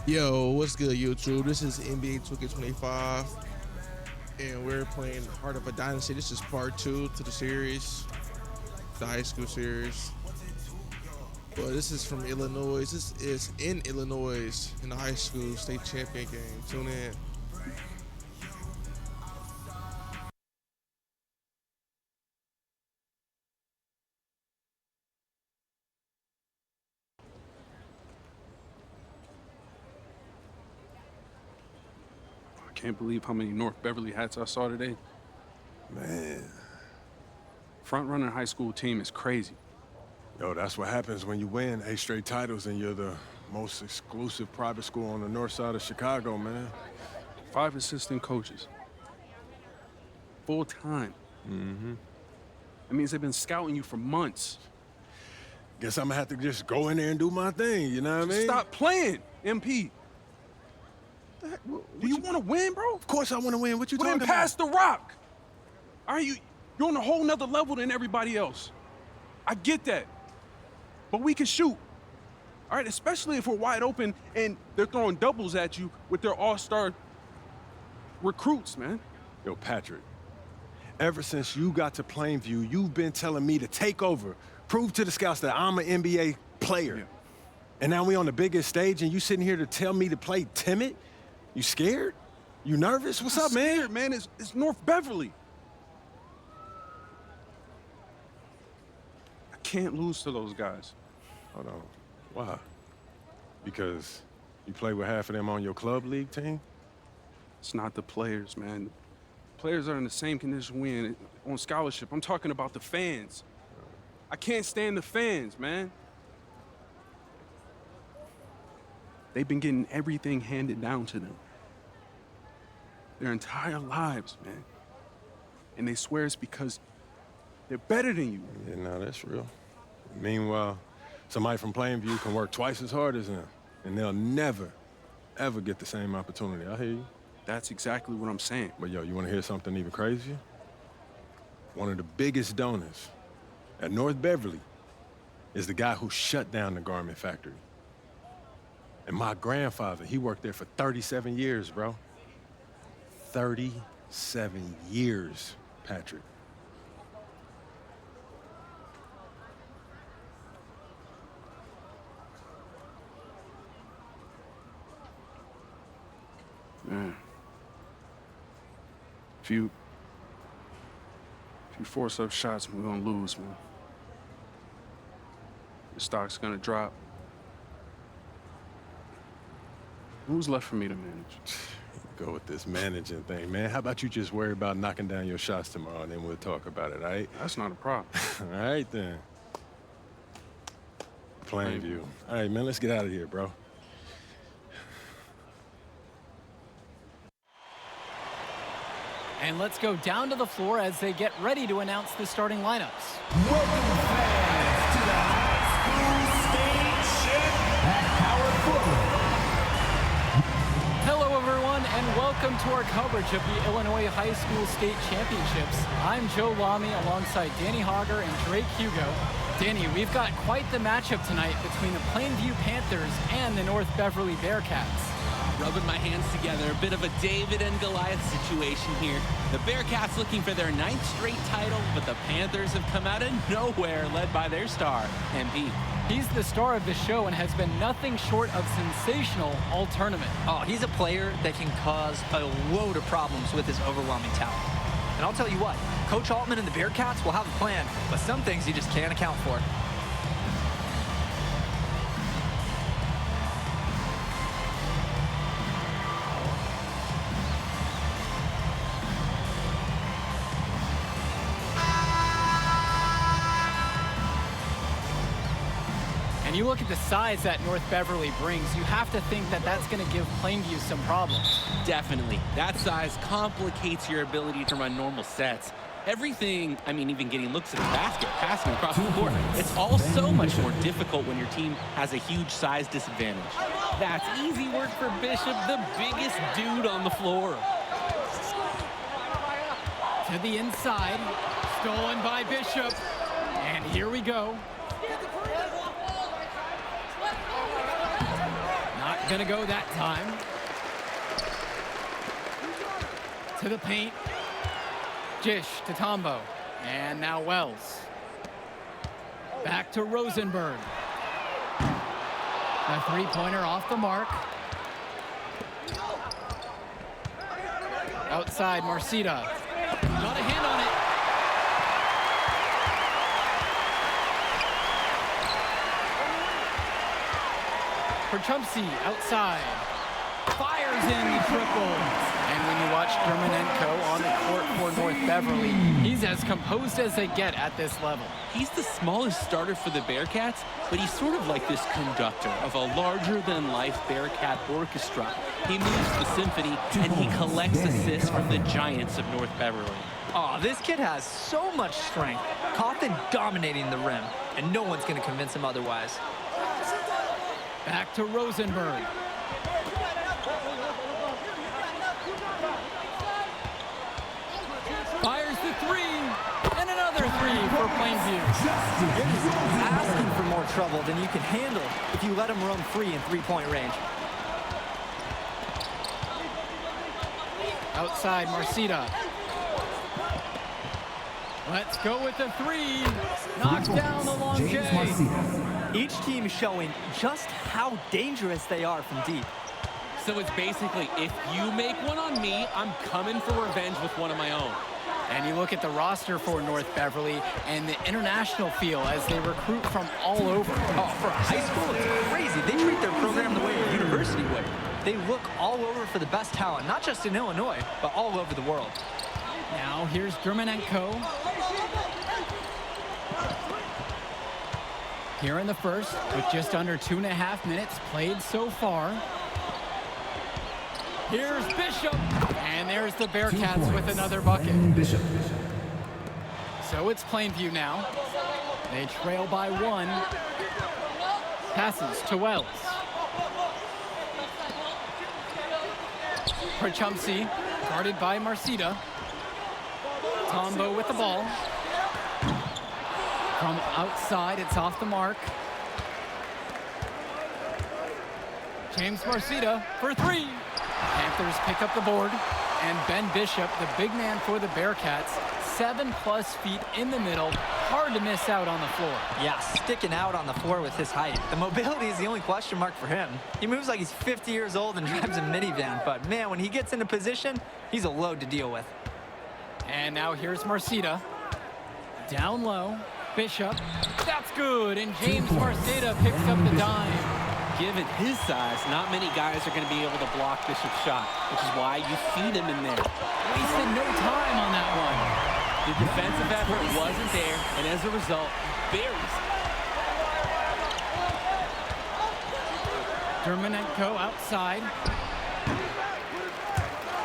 Yo, what's good, YouTube? This is NBA 2K25, and we're playing Heart of a Dynasty. This is part 2 to the series, the high school series. But this is from Illinois. This is in Illinois in the high school state champion game. Tune in. Can't believe how many North Beverly hats I saw today. Man. Front runner high school team is crazy. Yo, that's what happens when you win 8 straight titles and you're the most exclusive private school on the north side of Chicago, man. 5 assistant coaches. Full time. Mm-hmm. That means they've been scouting you for months. Guess I'm gonna have to just go in there and do my thing, you know what I mean? Stop playing, MP. Do you want to win, bro? Of course I want to win. What you Well, talking then about? pass the rock. All right, you're on a whole nother level than everybody else. I get that. But we can shoot. All right, especially if we're wide open and they're throwing doubles at you with their all-star recruits, man. Yo, Patrick, ever since you got to Plainview, you've been telling me to take over, prove to the scouts that I'm an NBA player. Yeah. And now we on the biggest stage and you sitting here to tell me to play timid? You scared? You nervous? What's up, man? Scared, man. It's North Beverly. I can't lose to those guys. Hold on. Why? Because you play with half of them on your club league team? It's not the players, man. Players are in the same condition we in on scholarship. I'm talking about the fans. I can't stand the fans, man. They've been getting everything handed down to them. Their entire lives, man. And they swear it's because they're better than you. Yeah, no, that's real. Meanwhile, somebody from Plainview can work twice as hard as them, and they'll never, ever get the same opportunity. I hear you. That's exactly what I'm saying. But yo, you want to hear something even crazier? One of the biggest donors at North Beverly is the guy who shut down the garment factory. And my grandfather, he worked there for 37 years, bro. 37 years, Patrick. Man. If you force up shots, we're gonna lose, man. The stock's gonna drop. Who's left for me to manage? Go with this managing thing, man. How about you just worry about knocking down your shots tomorrow, and then we'll talk about it, all right? That's not a problem. All right, then. Plainview. All right, man, let's get out of here, bro. And let's go down to the floor as they get ready to announce the starting lineups. Welcome fans to the high school station at Howard Fuller. Hello, everyone, and welcome to our coverage of the Illinois High School State Championships. I'm Joe Lamy alongside Danny Hogger and Drake Hugo. Danny, we've got quite the matchup tonight between the Plainview Panthers and the North Beverly Bearcats. Rubbing my hands together, a bit of a David and Goliath situation here. The Bearcats looking for their 9th straight title, but the Panthers have come out of nowhere, led by their star, MP. He's the star of the show and has been nothing short of sensational all tournament. Oh, he's a player that can cause a load of problems with his overwhelming talent. And I'll tell you what, Coach Altman and the Bearcats will have a plan, but some things you just can't account for. And you look at the size that North Beverly brings, you have to think that that's going to give Plainview some problems. Definitely. That size complicates your ability to run normal sets. Everything, I mean, even getting looks at the basket, passing across the court, it's all so much more difficult when your team has a huge size disadvantage. That's easy work for Bishop, the biggest dude on the floor. To the inside, stolen by Bishop, and here we go. Not Gonna go that time. To the paint. Jish to Tombo. And now Wells. Back to Rosenberg. A three-pointer off the mark. Outside, Marcita. Got a hand on it. For Chumsey, outside. Fires in the triple. And when you watch Germanenko on the court for North Beverly, he's as composed as they get at this level. He's the smallest starter for the Bearcats, but he's sort of like this conductor of a larger-than-life Bearcat orchestra. He moves the symphony, and he collects assists from the giants of North Beverly. Oh, this kid has so much strength. Coffin dominating the rim, and no one's going to convince him otherwise. Back to Rosenberg. Fires the three, and another three for Plainview. You're just asking for more trouble than you can handle if you let him roam free in three-point range. Outside, Marcita. Let's go with the three. Knocks down the long J. Each team showing just how dangerous they are from deep. So it's basically, if you make one on me, I'm coming for revenge with one of my own. And you look at the roster for North Beverly and the international feel as they recruit from all over. Oh, for a high school, it's crazy. They treat their program the way a university would. They look all over for the best talent, not just in Illinois, but all over the world. Now here's Germanenko. Here in the first, with just under 2.5 minutes played so far. Here's Bishop, and there's the Bearcats with another bucket. Bishop. So it's Plainview now. They trail by 1. Passes to Wells. For Chumsey, guarded by Marcita. Tombo with the ball. From outside, it's off the mark. James Marcita for 3. Panthers pick up the board, and Ben Bishop, the big man for the Bearcats, 7+ feet in the middle, hard to miss out on the floor. Yeah, sticking out on the floor with his height. The mobility is the only question mark for him. He moves like he's 50 years old and drives a minivan, but man, when he gets into position, he's a load to deal with. And now here's Marcita. Down low, Bishop, that's good, and James Marcita picks up the dime. Given his size, not many guys are going to be able to block Bishop's shot, which is why you feed him in there. Wasted no time on that one. The defensive effort wasn't there, and as a result, buries it. Germanenko outside.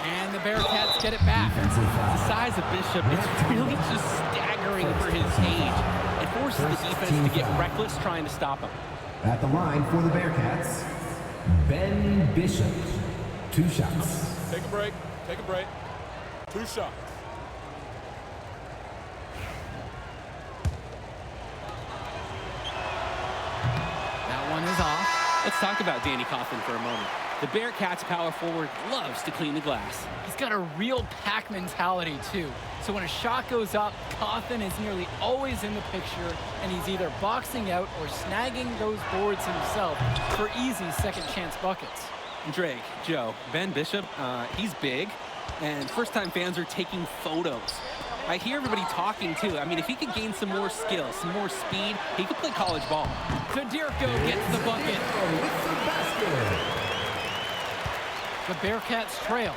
And the Bearcats get it back. The size of Bishop is really just staggering for his age. It forces the defense to get reckless trying to stop him. At the line for the Bearcats, Ben Bishop. 2 shots. Take a break. Take a break. 2 shots. That one is off. Let's talk about Danny Coughlin for a moment. The Bearcats power forward loves to clean the glass. He's got a real pack mentality, too. So when a shot goes up, Coughlin is nearly always in the picture, and he's either boxing out or snagging those boards himself for easy second-chance buckets. Drake, Joe, Ben Bishop, he's big, and first-time fans are taking photos. I hear everybody talking, too. I mean, if he could gain some more skill, some more speed, he could play college ball. Kadirko gets the bucket. The Bearcats trail.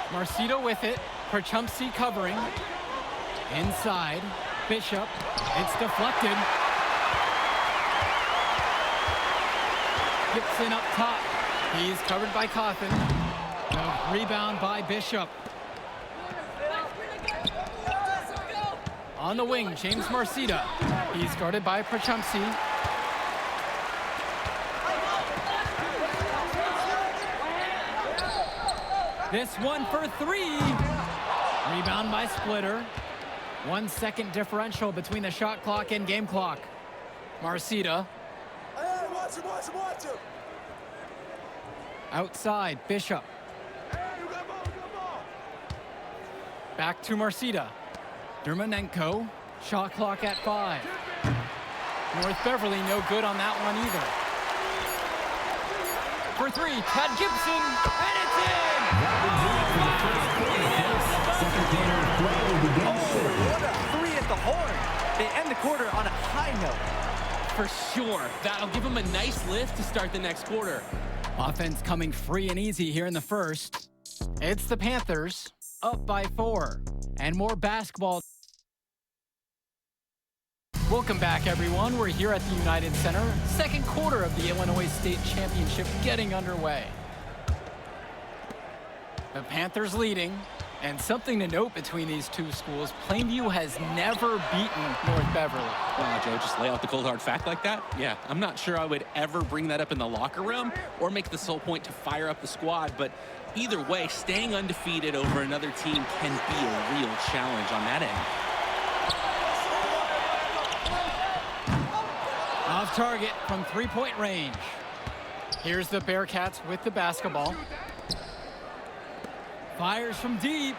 Marcito with it. For Chumsey covering. Inside. Bishop. It's deflected. Gibson up top. He's covered by Coffin. The rebound by Bishop. On the wing, James Marcita. He's guarded by Prachumsey. This one for 3. Rebound by Splitter. 1 second differential between the shot clock and game clock. Marcita. Outside, Bishop. Back to Marcita. Dermanenko, shot clock at 5. North Beverly no good on that one either. For 3, Todd Gibson, and it's in! What a 3 at the horn. They end the quarter on a high note. For sure. That'll give him a nice lift to start the next quarter. Offense coming free and easy here in the first. It's the Panthers, up by 4. And more basketball. Welcome back, everyone. We're here at the United Center. Second quarter of the Illinois State Championship getting underway. The Panthers leading. And something to note between these two schools, Plainview has never beaten North Beverly. Wow, Joe, just lay out the cold hard fact like that? Yeah, I'm not sure I would ever bring that up in the locker room or make the sole point to fire up the squad, but either way, staying undefeated over another team can be a real challenge on that end. Off target from three-point range. Here's the Bearcats with the basketball. Fires from deep.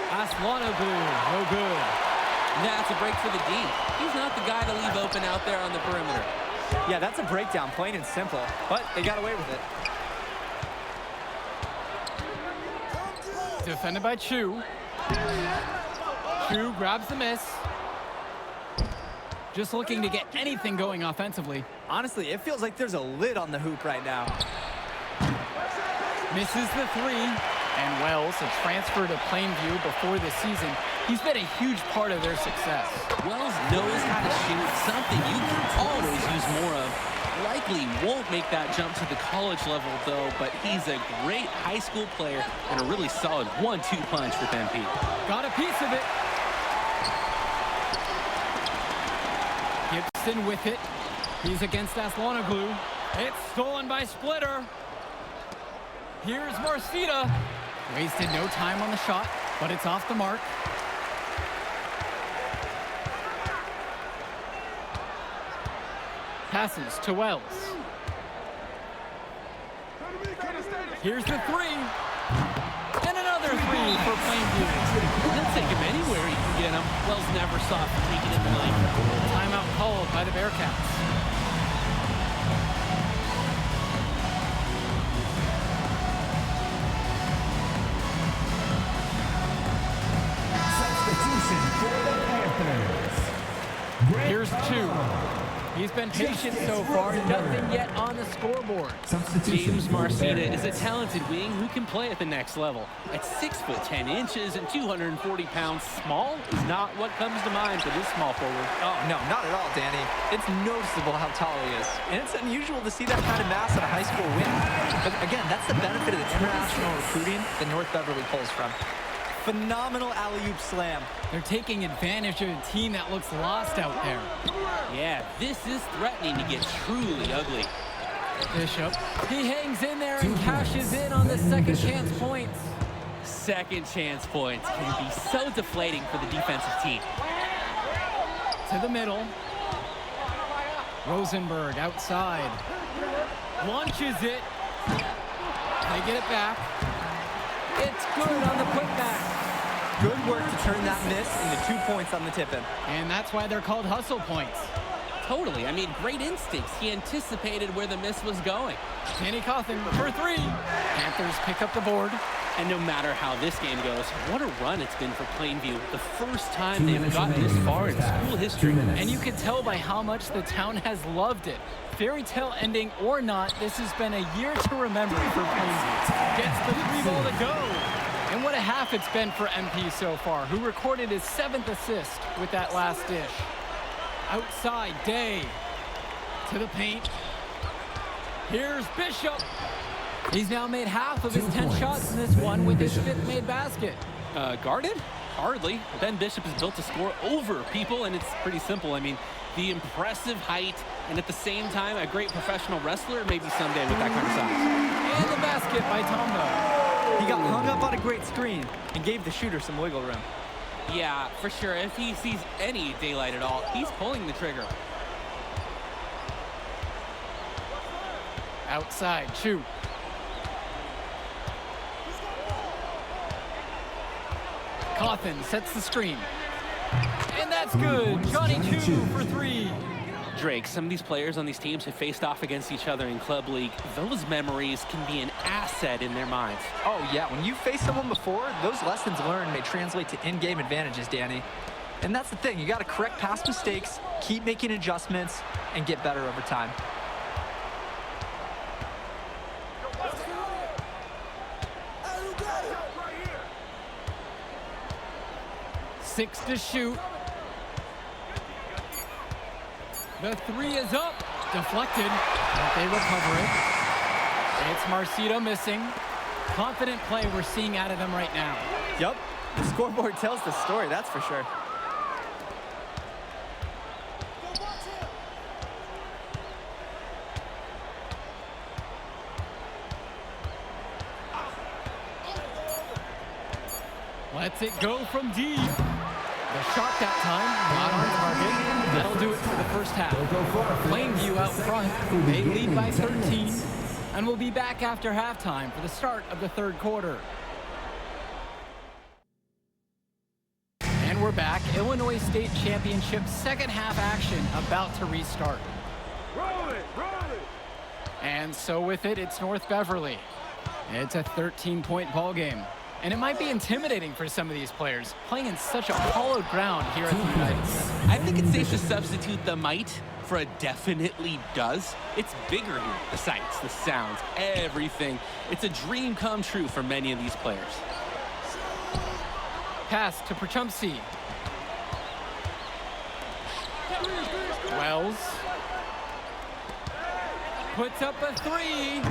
Aslanoglu, no good. That's a break for the D. He's not the guy to leave open out there on the perimeter. Yeah, that's a breakdown, plain and simple. But they got away with it. Defended by Chu. Chu grabs the miss. Just looking to get anything going offensively. Honestly, it feels like there's a lid on the hoop right now. Misses the 3. And Wells, a transfer to Plainview before the season, he's been a huge part of their success. Wells knows how to shoot, something you can always use more of. Likely won't make that jump to the college level, though, but he's a great high school player and a really solid 1-2 punch with MP. Got a piece of it. Gibson with it. He's against Aslanoglu. It's stolen by Splitter. Here's Marcita. Wasted no time on the shot, but it's off the mark. Passes to Wells. Here's the 3. And another 3 for Plainview. He'll take him anywhere he can get him. Wells never saw him taking it tonight. Timeout called by the Bearcats. Here's 2. He's been patient so far, nothing yet on the scoreboard. James Marcita is a talented wing who can play at the next level. At 6'10" and 240 pounds, small is not what comes to mind for this small forward. Oh, no, not at all, Danny. It's noticeable how tall he is. And it's unusual to see that kind of mass at a high school win. But again, that's the benefit of the international recruiting that North Beverly pulls from. Phenomenal alley-oop slam. They're taking advantage of a team that looks lost out there. Yeah, this is threatening to get truly ugly. Bishop, he hangs in there and cashes in on the second chance points. Second chance points can be so deflating for the defensive team. To the middle. Rosenberg outside. Launches it. They get it back. It's good on the putback. Good work to turn that miss into 2 points on the tip-in. And that's why they're called hustle points. Totally. I mean, great instincts. He anticipated where the miss was going. Danny Cawthon for 3. Panthers pick up the board. And no matter how this game goes, what a run it's been for Plainview. The first time they've gotten this far in school history. And you can tell by how much the town has loved it. Fairy tale ending or not, this has been a year to remember for Plainview. Gets the 3 ball to go. And what a half it's been for MP so far, who recorded his 7th assist with that last dish. Outside, Day. To the paint. Here's Bishop. He's now made half of his 10 shots in this one with his 5th made basket. Guarded? Hardly. Ben Bishop is built to score over people, and it's pretty simple. I mean, the impressive height, and at the same time, a great professional wrestler, maybe someday with that kind of size. And the basket by Tombo. He got hung up on a great screen and gave the shooter some wiggle room. Yeah, for sure. If he sees any daylight at all, he's pulling the trigger. Outside, Chu. Cawthon sets the screen. And that's good. Johnny Chu for 3. Drake, some of these players on these teams have faced off against each other in Club League. Those memories can be an asset in their minds. Oh, yeah. When you face someone before, those lessons learned may translate to in-game advantages, Danny. And that's the thing. You got to correct past mistakes, keep making adjustments, and get better over time. Six to shoot. The 3 is up. Deflected, but they recover it. It's Marcito missing. Confident play we're seeing out of them right now. Yep. The scoreboard tells the story, that's for sure. Lets it go from deep. The shot that time, not on target. That'll do it for the first half. Plainview out front. They lead by 13. And we'll be back after halftime for the start of the third quarter. And we're back. Illinois State Championship second half action about to restart. Roll it, roll it. And so with it, it's North Beverly. It's a 13-point ball game. And it might be intimidating for some of these players, playing in such a hollowed ground here at the United Center. I think it's safe to substitute the might for a definitely does. It's bigger here. The sights, the sounds, everything. It's a dream come true for many of these players. Pass to Perchumsey. Wells. Puts up a 3.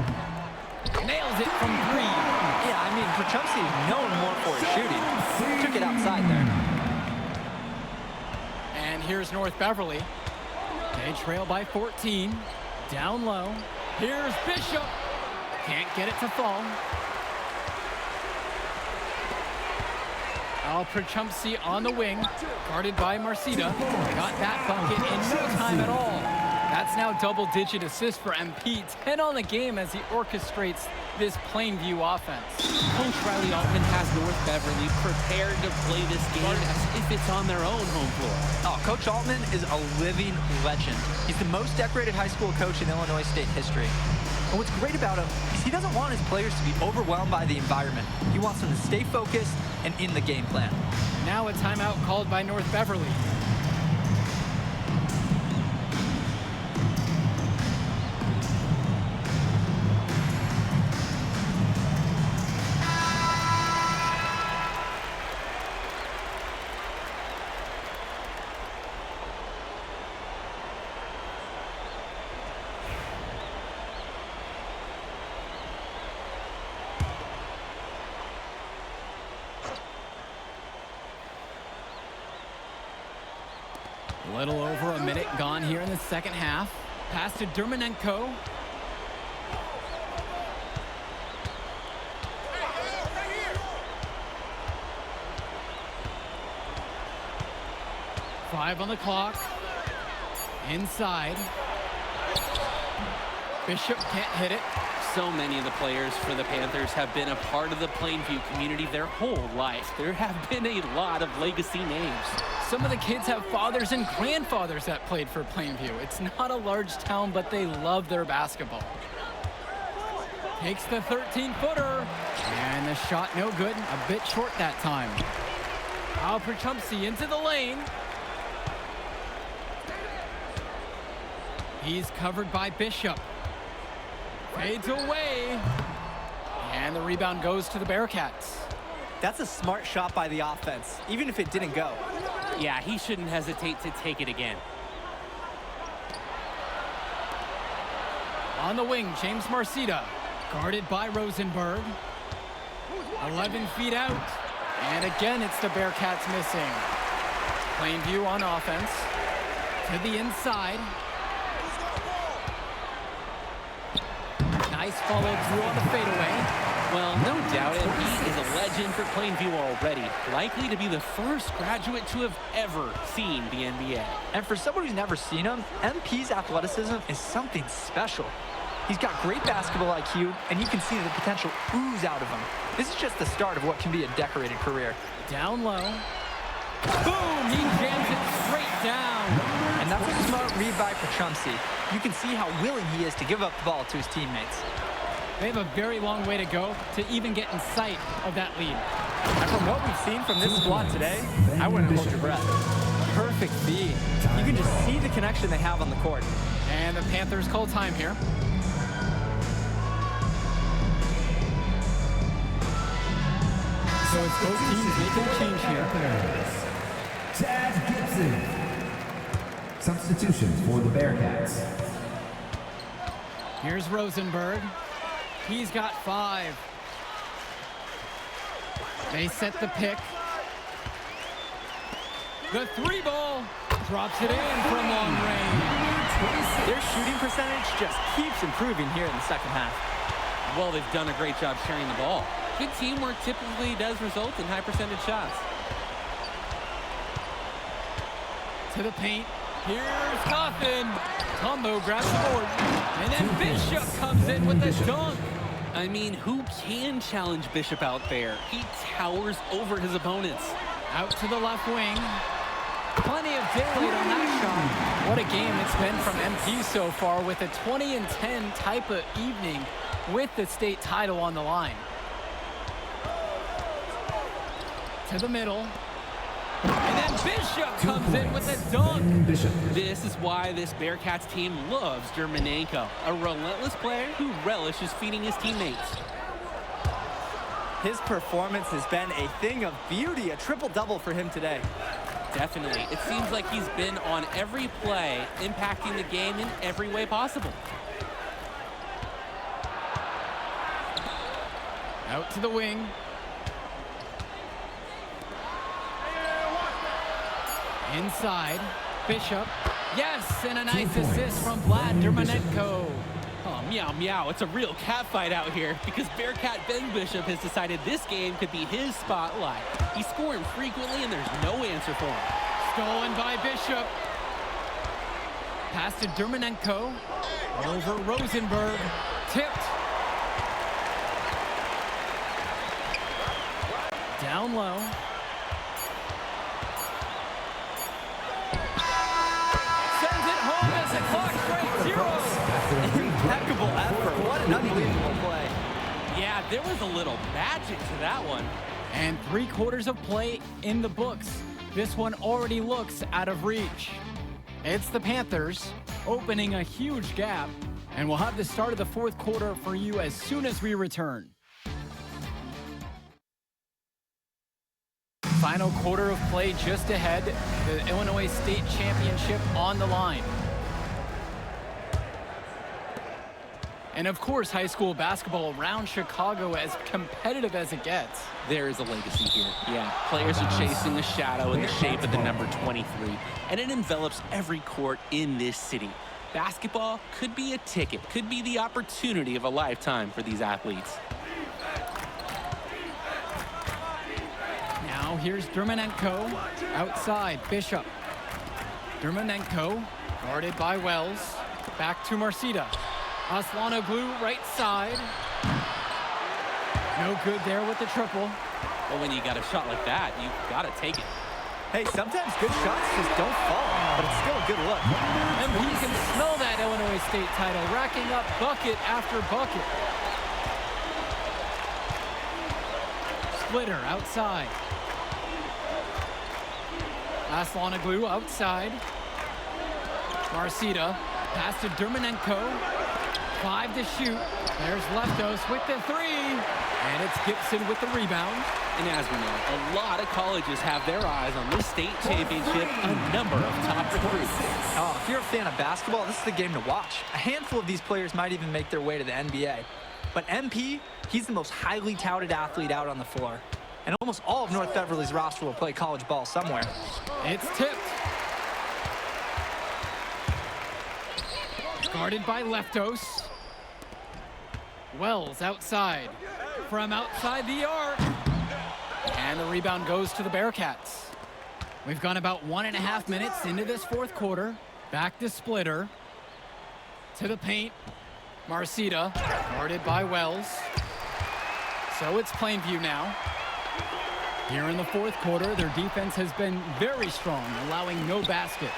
Nails it from 3. Yeah, I mean, Perchumsey is known more for his shooting. Took it outside there. And here's North Beverly. They trail by 14. Down low. Here's Bishop. Can't get it to fall. Perchumsey on the wing. Guarded by Marcita. Got that bucket in no time at all. That's now double-digit assists for MP. 10 on the game as he orchestrates this Plainview offense. Coach Riley Altman has North Beverly prepared to play this game as if it's on their own home floor. Oh, Coach Altman is a living legend. He's the most decorated high school coach in Illinois State history. And what's great about him is he doesn't want his players to be overwhelmed by the environment. He wants them to stay focused and in the game plan. Now a timeout called by North Beverly. A little over a minute gone here in the second half. Pass to Dermanenko. Five on the clock. Inside. Bishop can't hit it. So many of the players for the Panthers have been a part of the Plainview community their whole life. There have been a lot of legacy names. Some of the kids have fathers and grandfathers that played for Plainview. It's not a large town, but they love their basketball. Takes the 13-footer. And the shot no good. A bit short that time. Perchumsey into the lane. He's covered by Bishop. Fades away. And the rebound goes to the Bearcats. That's a smart shot by the offense, even if it didn't go. Yeah, he shouldn't hesitate to take it again. On the wing, James Marcita. Guarded by Rosenberg. 11 feet out. And again, it's the Bearcats missing. Plainview on offense. To the inside. Nice follow through on the fadeaway. Well, no doubt, MP is a legend for Plainview already. Likely to be the first graduate to have ever seen the NBA. And for someone who's never seen him, MP's athleticism is something special. He's got great basketball IQ, and you can see the potential ooze out of him. This is just the start of what can be a decorated career. Down low. Boom! He jams it straight down. And that's a smart read by Chumsey. You can see how willing he is to give up the ball to his teammates. They have a very long way to go to even get in sight of that lead. And from what we've seen from this squad today, I wouldn't hold your breath. Perfect feed. You can just see the connection they have on the court. And the Panthers call time here. So it's both teams making a change here. Chad Gibson. Substitution for the Bearcats. Here's Rosenberg. He's got 5. They set the pick. The 3 ball drops it in from long range. Their shooting percentage just keeps improving here in the second half. Well, they've done a great job sharing the ball. Good teamwork typically does result in high percentage shots. To the paint. Here's Coffin. Combo grabs the board. And then Bishop comes in with a dunk. I mean, who can challenge Bishop out there? He towers over his opponents. Out to the left wing. Plenty of daylight on that shot. What a game it's been from MP so far with a 20-10 type of evening with the state title on the line. To the middle. And then Bishop comes in with a dunk. This is why this Bearcats team loves Dermanenko, a relentless player who relishes feeding his teammates. His performance has been a thing of beauty, a triple-double for him today. Definitely. It seems like he's been on every play, impacting the game in every way possible. Out to the wing. Inside, Bishop. Yes, and a nice assist from Vlad Dermanenko. Oh, meow, meow. It's a real cat fight out here because Bearcat Ben Bishop has decided this game could be his spotlight. He's scoring frequently and there's no answer for him. Stolen by Bishop. Pass to Dermanenko. Over Rosenberg. Tipped. Down low. Sends it home as the clock strikes 0. Impeccable effort. What an unbelievable play. Yeah, there was a little magic to that one. And 3/4 of play in the books. This one already looks out of reach. It's the Panthers opening a huge gap. And we'll have the start of the 4th quarter for you as soon as we return. Final quarter of play just ahead. The Illinois State Championship on the line. And of course, high school basketball around Chicago as competitive as it gets. There is a legacy here. Yeah, players are chasing the shadow in the shape of the number 23, and it envelops every court in this city. Basketball could be a ticket, could be the opportunity of a lifetime for these athletes. Now here's Dermanenko. Outside, Bishop. Dermanenko, guarded by Wells. Back to Marcita. Aslanoglu right side. No good there with the triple. Well, when you got a shot like that, you got to take it. Hey, sometimes good shots just don't fall, but it's still a good look. And you can smell that Illinois State title, racking up bucket after bucket. Splitter outside. Aslanoglu outside. Marcita, pass to Dermanenko. 5 to shoot. There's Leftos with the 3. And it's Gibson with the rebound. And as we know, a lot of colleges have their eyes on this state championship, a number of top recruits. Oh, if you're a fan of basketball, this is the game to watch. A handful of these players might even make their way to the NBA. But MP, he's the most highly touted athlete out on the floor. And almost all of North Beverly's roster will play college ball somewhere. It's tipped. Guarded by Leftos. Wells outside. From outside the arc. And the rebound goes to the Bearcats. We've gone about 1.5 minutes into this 4th quarter. Back to Splitter. To the paint. Marcita, guarded by Wells. So it's Plainview now. Here in the fourth quarter, their defense has been very strong, allowing no baskets.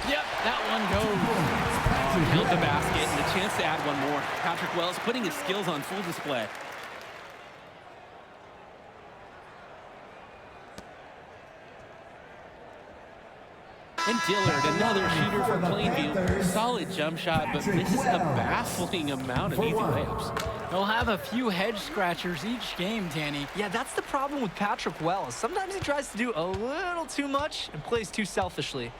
Yep, that one goes. Killed the basket and a chance to add one more. Patrick Wells putting his skills on full display. And Dillard, another shooter from Plainview. Solid jump shot, but misses a baffling amount of easy layups. They'll have a few head scratchers each game, Danny. Yeah, that's the problem with Patrick Wells. Sometimes he tries to do a little too much and plays too selfishly.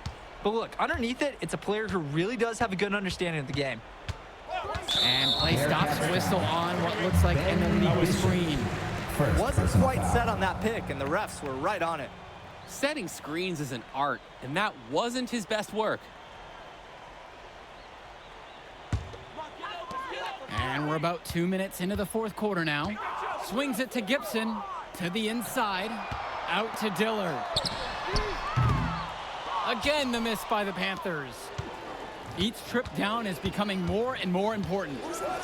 But look, underneath it, it's a player who really does have a good understanding of the game. And play stops whistle on what looks like an illegal screen. Wasn't quite set on that pick, and the refs were right on it. Setting screens is an art, and that wasn't his best work. And we're about 2 minutes into the fourth quarter now. Swings it to Gibson, to the inside, out to Dillard. Again, the miss by the Panthers. Each trip down is becoming more and more important.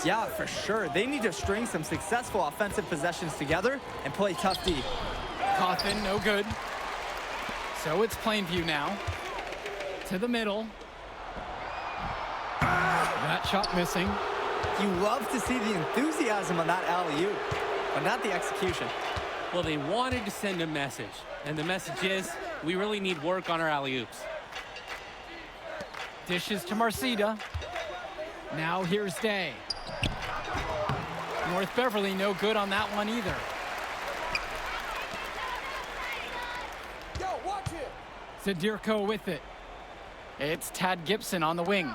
Yeah, for sure. They need to string some successful offensive possessions together and play tough D. Coffin, no good. So it's Plainview now. To the middle. That shot missing. You love to see the enthusiasm on that alley-oop, but not the execution. Well, they wanted to send a message, and the message is, we really need work on our alley-oops. Dishes to Marcita. Now here's Day. North Beverly no good on that one either. Zadirko with it. It's Tad Gibson on the wing.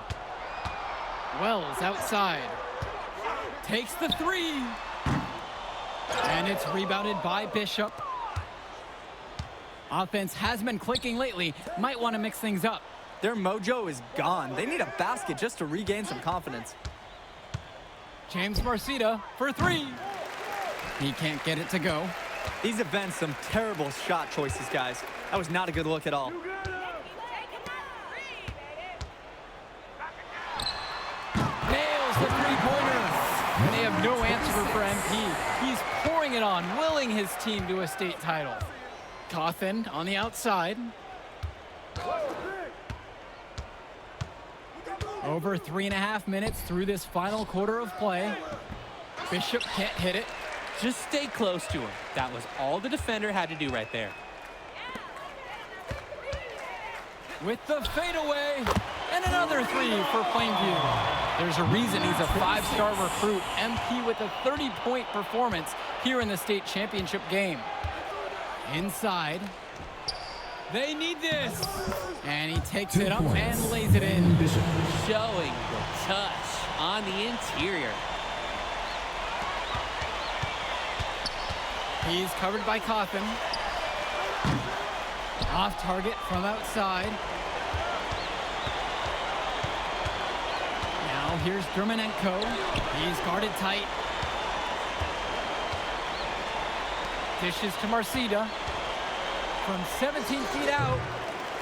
Wells outside. Takes the three. And it's rebounded by Bishop. Offense has been clicking lately. Might want to mix things up. Their mojo is gone. They need a basket just to regain some confidence. James Marcita for three. He can't get it to go. These have been some terrible shot choices, guys. That was not a good look at all. Nails the three-pointer. And they have no answer for MP. He's pouring it on, willing his team to a state title. Cawthon on the outside. Over 3.5 minutes through this final quarter of play. Bishop can't hit it. Just stay close to him. That was all the defender had to do right there. With the fadeaway, and another three for Plainview. There's a reason he's a 5-star recruit. MP with a 30-point performance here in the state championship game. Inside. They need this. And he takes it up and lays it in. Showing the touch on the interior. He's covered by Cawthon. Off target from outside. Now here's Dermanenko. He's guarded tight. Dishes to Marcita. From 17 feet out,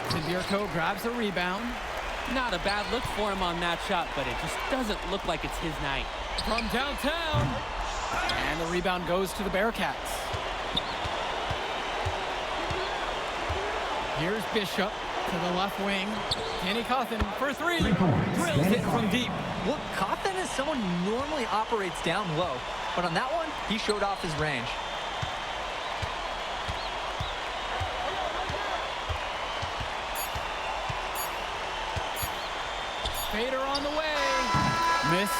Zadirko grabs a rebound. Not a bad look for him on that shot, but it just doesn't look like it's his night. From downtown. And the rebound goes to the Bearcats. Here's Bishop to the left wing. Danny Cawthon for three. Drills it from deep. Look, Cawthon is someone who normally operates down low, but on that one, he showed off his range. Fader on the way. Missed.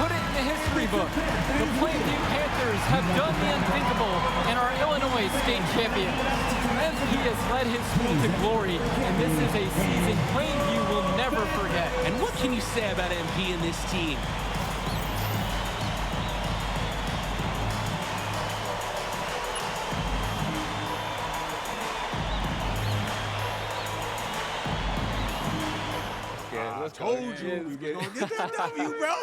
Put it in the history book. The Plainview Panthers have done the unthinkable and are Illinois state champions. MP has led his school to glory, and this is a season Plainview will never forget. And what can you say about MP and this team? I told you we were gonna get that W, bro.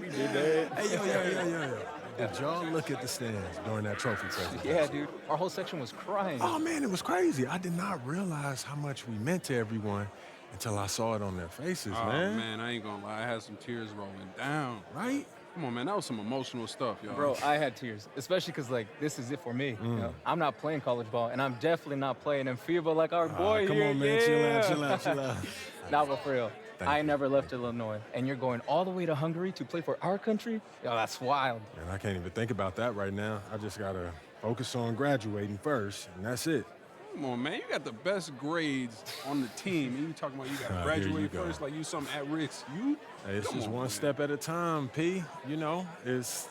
We did that. Hey, yo. Did y'all look at the stands during that trophy presentation? Yeah, dude. Our whole section was crying. Oh, man, it was crazy. I did not realize how much we meant to everyone until I saw it on their faces, Oh, man. man, I ain't gonna lie. I had some tears rolling down. Right? Come on, man. That was some emotional stuff, y'all. Bro, I had tears, especially because, like, this is it for me. You know? I'm not playing college ball, and I'm definitely not playing in FIBA like our boy Come here. on, man. Chill out. Nah, but for real, Thank I you. never left Illinois, and you're going all the way to Hungary to play for our country? Yo, that's wild. And I can't even think about that right now. I just got to focus on graduating first, and that's it. Come on, man. You got the best grades on the team, and you talking about you got to Here you graduate go. first like you something at risk. You? Hey, it's Come just on, one man. step at a time, P. You know, that's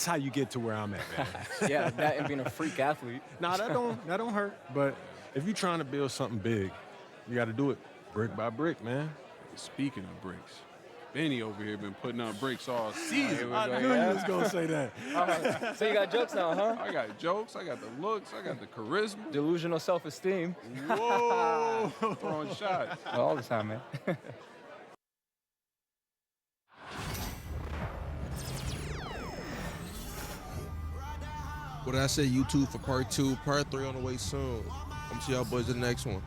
how you get to where I'm at, man. Yeah, that and being a freak athlete. Nah, that don't hurt. But if you're trying to build something big, you got to do it brick by brick, man. Speaking of bricks, Benny over here been putting up bricks all season. I knew you was gonna say that. So you got jokes now, huh? I got jokes, I got the looks, I got the charisma. Delusional self-esteem. Whoa! Throwing shots. All the time, man. What did I say? YouTube for part 2, part 3 on the way soon. I'm see y'all boys in the next one.